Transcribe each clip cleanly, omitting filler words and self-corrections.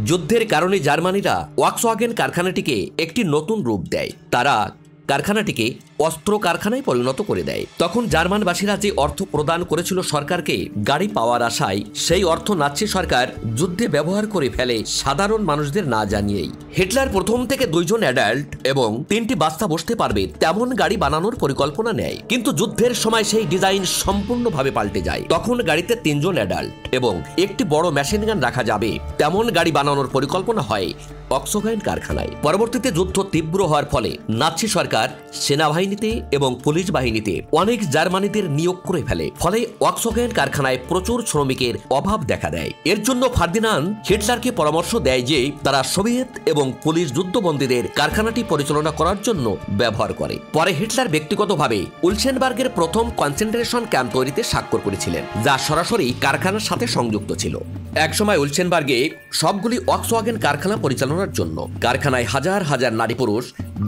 যুদ্ধের কারণে জার্মানিরা ওয়াক্সওয়াগেন কারখানাটিকে একটি নতুন রূপ দেয়। তারা কারখানাটিকে অস্ত্র কারখানায় পরিণত করে দেয়। তখন জার্মানবাসীরা যে অর্থ প্রদান করেছিল সরকারকে গাড়ি পাওয়ার আশায়, সেই অর্থ নাৎসি সরকার যুদ্ধে ব্যবহার করে ফেলে সাধারণ মানুষদের না জানিয়েই। হিটলার প্রথম থেকে 2 জন অ্যাডাল্ট এবং 3টি বাচ্চা বসতে পারবে তেমন গাড়ি বানানোর পরিকল্পনা নেয়, কিন্তু যুদ্ধের সময় সেই ডিজাইন সম্পূর্ণভাবে পাল্টে যায়। তখন গাড়িতে 3 জন অ্যাডাল্ট এবং একটি বড় মেশিন গান রাখা যাবে তেমন গাড়ি বানানোর পরিকল্পনা হয় ওয়াক্সওয়াগেন কারখানায়। পরবর্তীতে যুদ্ধ তীব্র হওয়ার ফলে নাৎসি সরকার সেনাবাহিনীতে এবং পুলিশ বাহিনীতে অনেক জার্মানিদের নিয়োগ করে ফেলে। ফলে ওয়াক্সওয়াগেন কারখানায় প্রচুর শ্রমিকের অভাব দেখা দেয়। এর জন্য ফার্দিনান্দ হিটলারকে পরামর্শ দেয় যে তারা সোভিয়েত এবং পুলিশ যুদ্ধবন্দীদের কারখানাটি পরিচালনা করার জন্য ব্যবহার করে। পরে হিটলার ব্যক্তিগতভাবে উলসেনবার্গের প্রথম কনসেন্ট্রেশন ক্যাম্প তৈরিতে স্বাক্ষর করেছিলেন, যা সরাসরি কারখানার সাথে সংযুক্ত ছিল। একসময় উলসেনবার্গে সবগুলি ওয়াক্সওয়াগেন কারখানা পরিচালনার জন্য কারখানায় হাজার হাজার নারী পুরুষ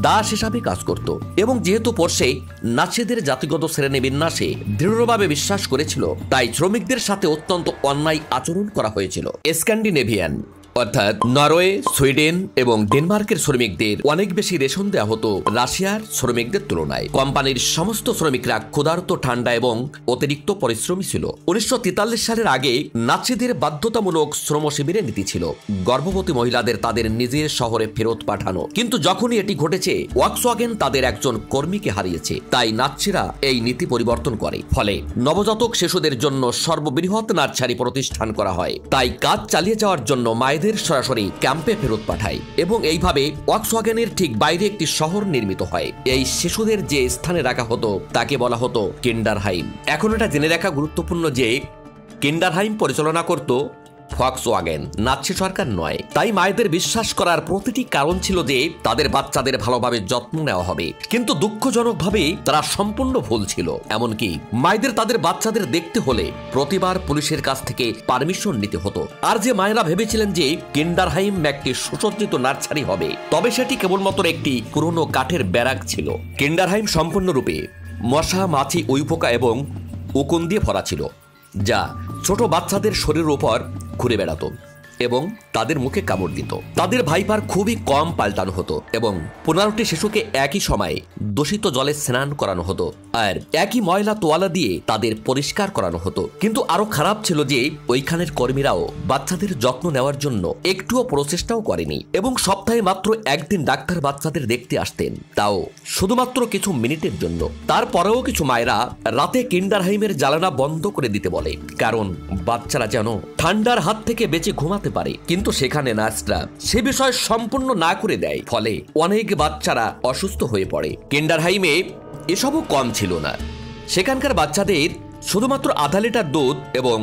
দাস হিসাবে কাজ করত, এবং যেহেতু পোর্শে নাৎসিদের জাতিগত শ্রেণীবিন্যাসে দৃঢ়ভাবে বিশ্বাস করেছিল, তাই শ্রমিকদের সাথে অত্যন্ত অন্যায় আচরণ করা হয়েছিল। স্ক্যান্ডিনেভিয়ান অর্থাৎ নরওয়ে, সুইডেন এবং ডেনমার্কের শ্রমিকদের অনেক বেশি রেশন দেওয়া হতো রাশিয়ার শ্রমিকদের তুলনায়। কোম্পানির সমস্ত শ্রমিকরা ক্ষুধার্ত, ঠান্ডা এবং অতিরিক্ত পরিশ্রমী ছিল। 1943 সালের আগে নাৎসিদের বাধ্যতামূলক শ্রম শিবিরের নীতি ছিল গর্ভবতী মহিলাদের তাদের নিজের শহরে ফেরত পাঠানো, কিন্তু যখনই এটি ঘটেছে ওয়াক্সওয়াগেন তাদের একজন কর্মীকে হারিয়েছে, তাই নাৎসিরা এই নীতি পরিবর্তন করে। ফলে নবজাতক শিশুদের জন্য সর্ববৃহৎ নার্সারি প্রতিষ্ঠান করা হয়। তাই কাজ চালিয়ে যাওয়ার জন্য মায়েদের সরাসরি ক্যাম্পে ফেরত পাঠায়, এবং এইভাবে ওয়াক্সওয়াগেনের ঠিক বাইরে একটি শহর নির্মিত হয়। এই শিশুদের যে স্থানে রাখা হতো তাকে বলা হতো কিন্ডারহাইম। এখন এটা জেনে রাখা গুরুত্বপূর্ণ যে কিন্ডারহাইম পরিচালনা করত ওয়াক্সওয়াগেন, নাৎসি সরকার নয়। তাই মায়েদের বিশ্বাস করার প্রতিটি কারণ ছিল যে তাদের বাচ্চাদের ভালোভাবে যত্ন নেওয়া হবে, কিন্তু দুঃখজনকভাবে তারা সম্পূর্ণ ভুল ছিল। এমনকি মায়েদের তাদের বাচ্চাদের দেখতে হলে প্রতিবার পুলিশের কাছ থেকে পারমিশন নিতে হতো। আর যে মায়েরা ভেবেছিলেন যে কিন্ডারহাইম একটি সুসজ্জিত নার্সারি হবে, তবে সেটি কেবলমাত্র একটি পুরনো কাঠের ব্যারাক ছিল। কিন্ডারহাইম সম্পূর্ণরূপে মশা, মাছি, উইপোকা এবং উকুন দিয়ে ভরা ছিল, যা ছোট বাচ্চাদের শরীরের উপর ঘুরে বেড়াতো এবং তাদের মুখে কামড় দিত। তাদের ভাইপার খুবই কম পাল্টানো হতো এবং 15টি শিশুকে একই সময়ে দূষিত জলে স্নান করানো হতো, আর একই ময়লা তোয়ালা দিয়ে তাদের পরিষ্কার করানো হতো। কিন্তু আরো খারাপ ছিল যে ওইখানের কর্মীরাও বাচ্চাদের যত্ন নেওয়ার জন্য একটুও প্রচেষ্টাও করেনি, এবং সপ্তাহে মাত্র একদিন ডাক্তার বাচ্চাদের দেখতে আসতেন, তাও শুধুমাত্র কিছু মিনিটের জন্য। তারপরেও কিছু মায়েরা রাতে কিন্ডারহাইমের জ্বালানা বন্ধ করে দিতে বলে, কারণ বাচ্চারা যেন ঠান্ডার হাত থেকে বেঁচে ঘুমাতে পারে। কিন্তু সেখানে নার্সরা সে বিষয় সম্পূর্ণ না করে দেয়, ফলে অনেক বাচ্চারা অসুস্থ হয়ে পড়ে। কিন্ডারহাইমে এসবও কম ছিল না। সেখানকার বাচ্চাদের শুধুমাত্র আধা লিটার দুধ এবং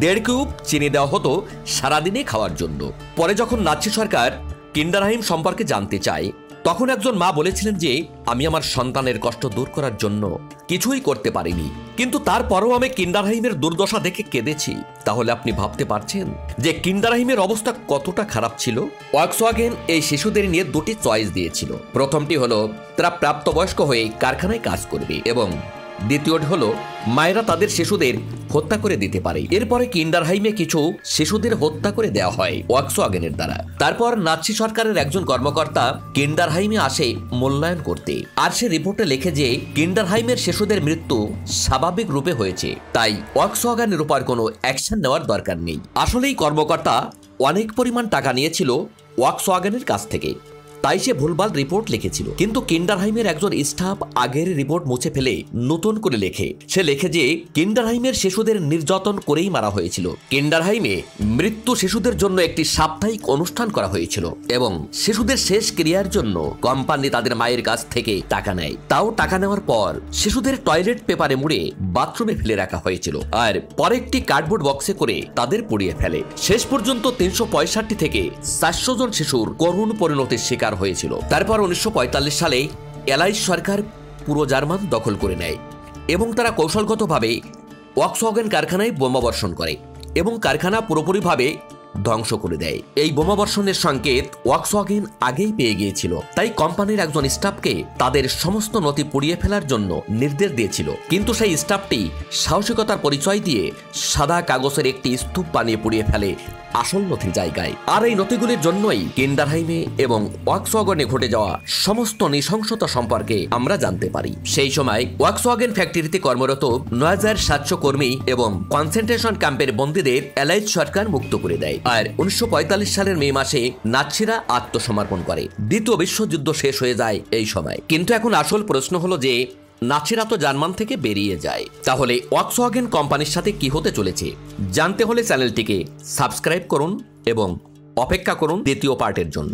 1.5 কিউব চিনি দেওয়া হতো সারাদিনে খাওয়ার জন্য। পরে যখন নাৎসি সরকার কিন্ডারহাইম সম্পর্কে জানতে চায়, তখন একজন মা বলেছিলেন যে আমি আমার সন্তানের কষ্ট দূর করার জন্য কিছুই করতে পারিনি, কিন্তু তারপরেও আমি কিন্ডারহাইমের দুর্দশা দেখে কেঁদেছি। তাহলে আপনি ভাবতে পারছেন যে কিন্ডারহাইমের অবস্থা কতটা খারাপ ছিল। ওয়াক্সওয়াগেন এই শিশুদের নিয়ে 2টি চয়েস দিয়েছিল। প্রথমটি হলো তারা প্রাপ্তবয়স্ক হয়ে কারখানায় কাজ করবে, এবং দ্বিতীয়টি হলো মায়েরা তাদের শিশুদের হত্যা করে দিতে পারে। এরপরে কিন্ডারহাইমে কিছু শিশুদের হত্যা করে দেওয়া হয় ওয়াক্সওয়াগেনের দ্বারা। তারপর নাৎসি সরকারের একজন কর্মকর্তা কিন্ডারহাইমে আসে মূল্যায়ন করতে, আর সে রিপোর্টে লেখে যে কিন্ডারহাইমের শিশুদের মৃত্যু স্বাভাবিক রূপে হয়েছে, তাই ওয়াক্সওয়াগেনের উপর কোনো অ্যাকশন নেওয়ার দরকার নেই। আসলেই কর্মকর্তা অনেক পরিমাণ টাকা নিয়েছিল ওয়াক্সওয়াগেনের কাছ থেকে, তাই সে ভুলভাল রিপোর্ট লিখেছিল। কিন্তু কিন্ডারহাইমের একজন স্টাফ আগের রিপোর্ট মুছে ফেলে নতুন করে লেখে। সে লেখে যে কিন্ডারহাইমের শিশুদের নির্যাতন করেই মারা হয়েছিল। কিন্ডারহাইমে মৃত্যু শিশুদের জন্য একটি সাপ্তাহিক অনুষ্ঠান করা হয়েছিল, এবং শিশুদের শেষ ক্রিয়ার জন্য কোম্পানি তাদের মায়ের কাছ থেকে টাকা নেয়। তাও টাকা নেওয়ার পর শিশুদের টয়লেট পেপারে মুড়ে বাথরুমে ফেলে রাখা হয়েছিল, আর পরে একটি কার্ডবোর্ড বক্সে করে তাদের পুড়িয়ে ফেলে। শেষ পর্যন্ত 365 থেকে 400 জন শিশুর করুণ পরিণতির শিকার হয়েছিল। তারপর 1945 সালে এলাইস সরকার পুরো জার্মান দখল করে নেয়, এবং তারা কৌশলগতভাবে ওয়াক্সওয়াগেন কারখানায় বোমাবর্ষণ করে এবং কারখানা পুরোপুরিভাবে ধ্বংস করে দেয়। এই বোমাবর্ষণের সংকেত ওয়াক্সওয়াগেন আগেই পেয়ে গিয়েছিল, তাই কোম্পানির একজন স্টাফকে তাদের সমস্ত নথি পুড়িয়ে ফেলার জন্য নির্দেশ দিয়েছিল। কিন্তু সেই স্টাফটি সাহসিকতার পরিচয় দিয়ে সাদা কাগজের একটি স্তূপ বানিয়ে পুড়িয়ে ফেলে আসল নথি জায়গায়। আর এই নথিগুলির জন্যই কিন্ডারহাইমে এবং ওয়াক্সওয়াগনে ঘটে যাওয়া সমস্ত নৃশংসতা সম্পর্কে আমরা জানতে পারি। সেই সময় ওয়াক্সওয়াগন ফ্যাক্টরিতে কর্মরত ৯,৭০০ কর্মী এবং কনসেন্ট্রেশন ক্যাম্পের বন্দীদের অ্যালাইড সরকার মুক্ত করে দেয়। আর 1945 সালের মে মাসে নাৎসিরা আত্মসমর্পণ করে। দ্বিতীয় বিশ্বযুদ্ধ শেষ হয়ে যায় এই সময়। কিন্তু এখন আসল প্রশ্ন হলো যে নাৎসিরা তো জার্মান থেকে বেরিয়ে যায়, তাহলে ওয়াক্সওয়াগন কোম্পানির সাথে কি হতে চলেছে? জানতে হলে চ্যানেলটিকে সাবস্ক্রাইব করুন এবং অপেক্ষা করুন দ্বিতীয় পার্টের জন্য।